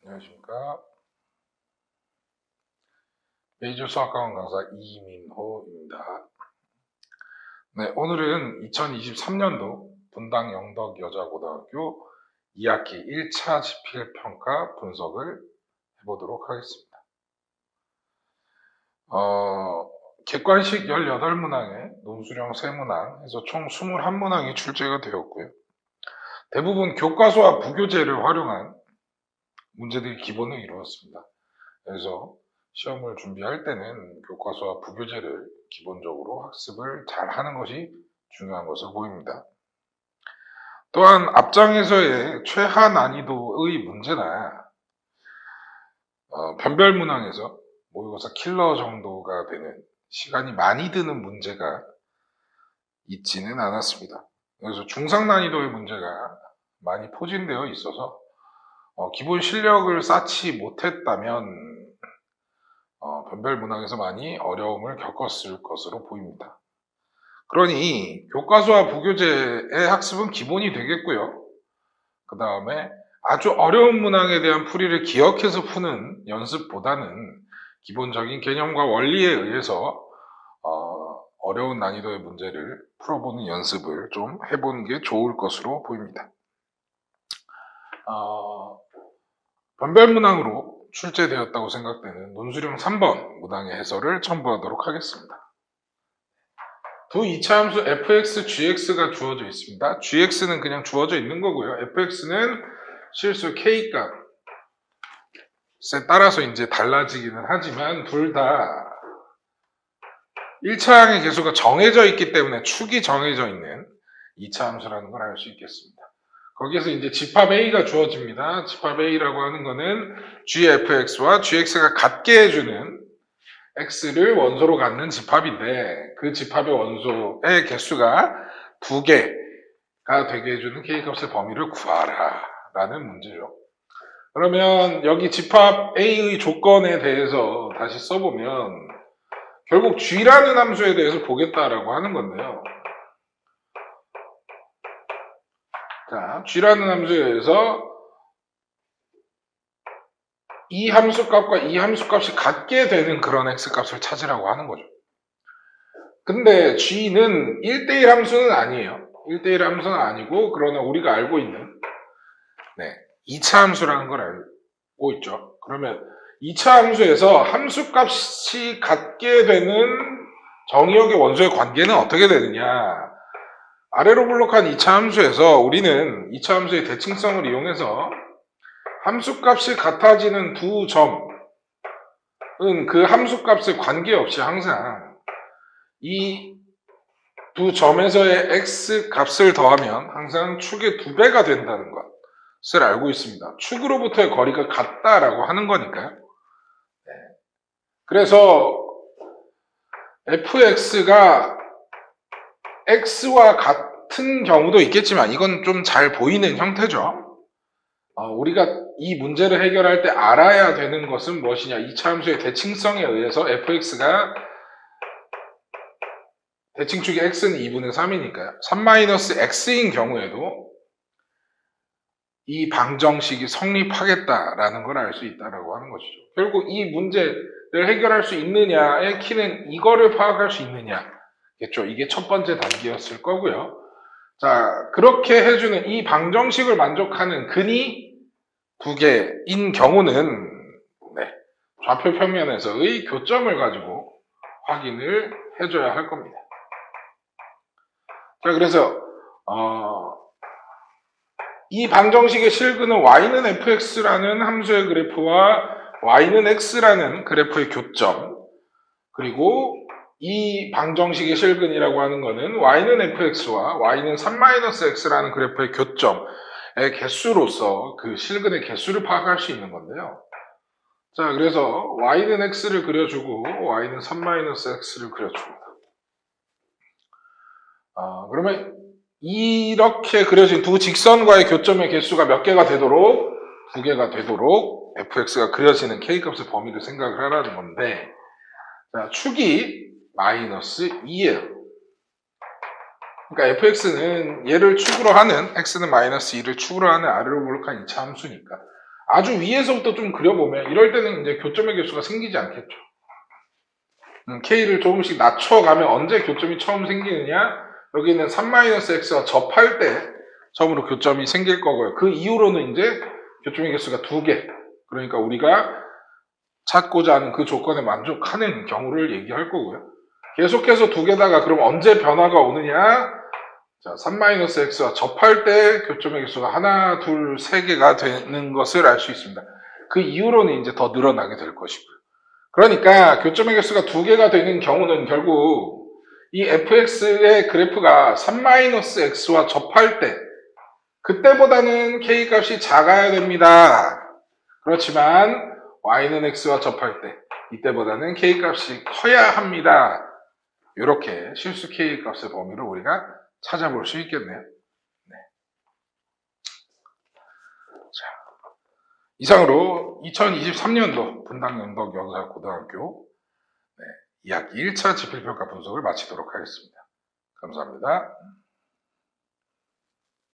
안녕하십니까. 메이저 수학학원 강사 이민호입니다. 네, 오늘은 2023년도 분당 영덕 여자고등학교 2학기 1차 지필평가 분석을 해보도록 하겠습니다. 객관식 18문항에 논술형 3문항 해서 총 21문항이 출제가 되었고요. 대부분 교과서와 부교재를 활용한 문제들이 기본을 이루었습니다. 그래서 시험을 준비할 때는 교과서와 부교재를 기본적으로 학습을 잘 하는 것이 중요한 것으로 보입니다. 또한 앞장에서의 최하 난이도의 문제나 변별문항에서 모의고사 킬러 정도가 되는 시간이 많이 드는 문제가 있지는 않았습니다. 그래서 중상 난이도의 문제가 많이 포진되어 있어서 기본 실력을 쌓지 못했다면 변별문항에서 많이 어려움을 겪었을 것으로 보입니다. 그러니 교과서와 부교재의 학습은 기본이 되겠고요. 그 다음에 아주 어려운 문항에 대한 풀이를 기억해서 푸는 연습보다는 기본적인 개념과 원리에 의해서 어려운 난이도의 문제를 풀어보는 연습을 좀 해보는 게 좋을 것으로 보입니다. 변별문항으로 출제되었다고 생각되는 논술형 3번 문항의 해설을 첨부하도록 하겠습니다. 두 이차함수 fx, gx가 주어져 있습니다. gx는 그냥 주어져 있는 거고요. fx는 실수 k값에 따라서 이제 달라지기는 하지만 둘 다 1차항의 개수가 정해져 있기 때문에 축이 정해져 있는 이차함수라는 걸 알 수 있겠습니다. 거기에서 이제 집합 A가 주어집니다. 집합 A라고 하는 거는 gfx와 gx가 같게 해주는 x를 원소로 갖는 집합인데 그 집합의 원소의 개수가 2개가 되게 해주는 k값의 범위를 구하라 라는 문제죠. 그러면 여기 집합 A의 조건에 대해서 다시 써보면 결국 g라는 함수에 대해서 보겠다라고 하는 건데요. 자, g라는 함수에 의해서 이 함수값과 이 함수값이 같게 되는 그런 x값을 찾으라고 하는 거죠. 근데 g는 1대1 함수는 아니에요. 1대1 함수는 아니고 그러나 우리가 알고 있는 2차 함수라는 걸 알고 있죠. 그러면 2차 함수에서 함수값이 같게 되는 정의역의 원소의 관계는 어떻게 되느냐. 아래로 블록한 2차 함수에서 우리는 2차 함수의 대칭성을 이용해서 함수값이 같아지는 두 점은 그 함수값에 관계없이 항상 이 두 점에서의 x 값을 더하면 항상 축의 2배가 된다는 것을 알고 있습니다. 축으로부터의 거리가 같다라고 하는 거니까요. 그래서 fx가 x와 같은 경우도 있겠지만 이건 좀 잘 보이는 형태죠. 우리가 이 문제를 해결할 때 알아야 되는 것은 무엇이냐. 2차 함수의 대칭성에 의해서 fx가 대칭축이 x는 2분의 3이니까요. 3-x인 경우에도 이 방정식이 성립하겠다라는 걸 알 수 있다라고 하는 것이죠. 결국 이 문제를 해결할 수 있느냐의 키는 이거를 파악할 수 있느냐겠죠. 이게 첫 번째 단계였을 거고요. 자, 그렇게 해주는 이 방정식을 만족하는 근이 2개인 경우는 좌표 평면에서의 교점을 가지고 확인을 해줘야 할 겁니다. 자, 그래서 이 방정식의 실근은 y는 fx라는 함수의 그래프와 y는 x라는 그래프의 교점, 그리고 이 방정식의 실근이라고 하는 것은 y는 fx와 y는 3-x라는 그래프의 교점의 개수로서 그 실근의 개수를 파악할 수 있는 건데요. 자, 그래서 y는 x를 그려주고 y는 3-x를 그려줍니다. 그러면 이렇게 그려진 두 직선과의 교점의 개수가 몇 개가 되도록 2개가 되도록 fx가 그려지는 k값의 범위를 생각을 하라는 건데, 자, 축이 -2예요. 그러니까 fx는 얘를 축으로 하는 x는 -2를 축으로 하는 아래로 블록한 2차 함수니까 아주 위에서부터 좀 그려보면 이럴 때는 이제 교점의 개수가 생기지 않겠죠. K를 조금씩 낮춰가면 언제 교점이 처음 생기느냐? 여기는 3-x와 접할 때 처음으로 교점이 생길 거고요. 그 이후로는 이제 교점의 개수가 2개. 그러니까 우리가 찾고자 하는 그 조건에 만족하는 경우를 얘기할 거고요. 계속해서 2개다가 그럼 언제 변화가 오느냐? 자, 3-x와 접할 때 교점의 개수가 1, 2, 3개가 되는 것을 알 수 있습니다. 그 이후로는 이제 더 늘어나게 될 것이고요. 그러니까 교점의 개수가 2개가 되는 경우는 결국 이 fx의 그래프가 3-x와 접할 때 그때보다는 k 값이 작아야 됩니다. 그렇지만 y는 x와 접할 때 이때보다는 k 값이 커야 합니다. 이렇게 실수 k 값의 범위를 우리가 찾아볼 수 있겠네요. 네. 자, 이상으로 2023년도 분당영덕 여자고등학교 2학기 1차 지필평가 분석을 마치도록 하겠습니다. 감사합니다.